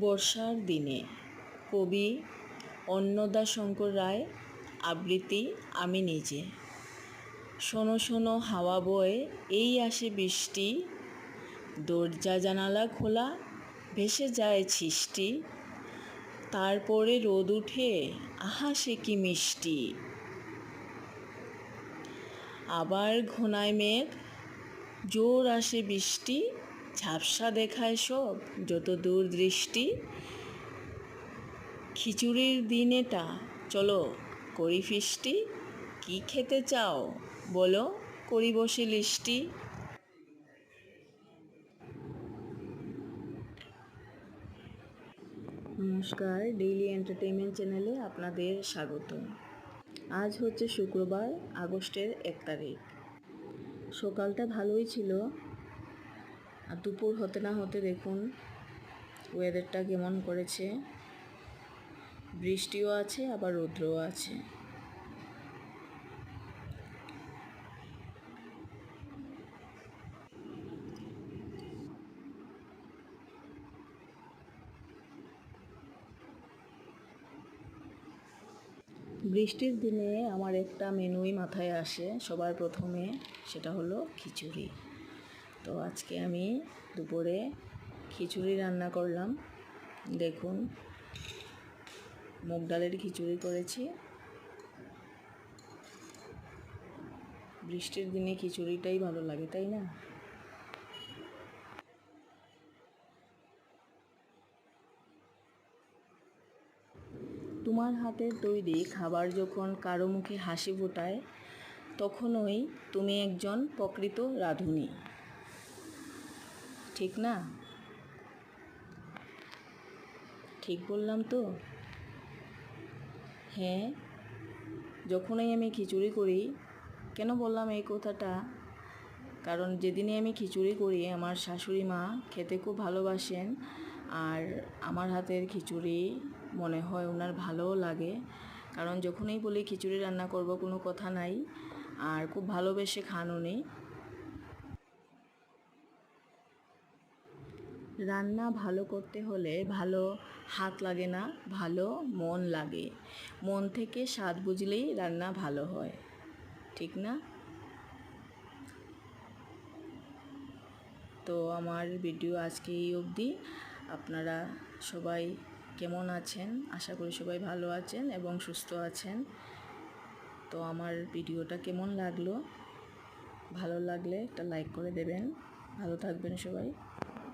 বর্ষার দিনে কবি অন্নদাশঙ্কর রায় আবৃত্তি আমি নিজে। শোনো শোনো হাওয়া বয়ে এই আসে বৃষ্টি, দরজা জানালা খোলা ভেসে যায় ছিষ্টি, তারপরে রোদ উঠে আহা সে কি মিষ্টি। আবার ঘনায় মেঘ, জোর আসে বৃষ্টি, ঝাপসা দেখায় সব যত দূর দৃষ্টি। খিচুড়ির দিন এটা, চলো করি ফিষ্টি, কি খেতে চাও বলো করি বসে লিস্টি। নমস্কার, ডেইলি এন্টারটেইনমেন্ট চ্যানেলে আপনাদের স্বাগত। আজ হচ্ছে শুক্রবার, আগস্টের 1 তারিখ। সকালটা ভালোই ছিল, আর দুপুর হতে না হতে দেখুন ওয়েদারটা কেমন করেছে। বৃষ্টিও আছে আবার রৌদ্রও আছে। বৃষ্টির দিনে আমার একটা মেনুই মাথায় আসে সবার প্রথমে, সেটা হলো খিচুড়ি। তো আজকে আমি দুপুরে খিচুড়ি রান্না করলাম। দেখুন, মুগ ডালের খিচুড়ি করেছি। বৃষ্টির দিনে খিচুড়িটাই ভালো লাগে, তাই না? তোমার হাতের তৈরি খাবার যখন কারো মুখে হাসি ফোটায়, তখনই তুমি একজন প্রকৃত রাঁধুনি, ঠিক না? ঠিক বললাম তো? হ্যাঁ, যখনই আমি খিচুড়ি করি, কেন বললাম এই কথাটা? কারণ যেদিনে আমি খিচুড়ি করি আমার শাশুড়ি মা খেতে খুব ভালোবাসেন, আর আমার হাতের খিচুড়ি মনে হয় ওনার ভালোও লাগে। কারণ যখনই বলি খিচুড়ি রান্না করব, কোনো কথা নাই, আর খুব ভালোবেসে খান উনি। রান্না ভালো করতে হলে ভালো হাত লাগে না, ভালো মন লাগে। মন থেকে স্বাদ বুঝলেই রান্না ভালো হয়, ঠিক না? তো আমার ভিডিও আজকে এই অবধি। আপনারা সবাই কেমন আছেন? আশা করি সবাই ভালো আছেন এবং সুস্থ আছেন। তো আমার ভিডিওটা কেমন লাগলো? ভালো লাগলে একটা লাইক করে দেবেন। ভালো থাকবেন সবাই।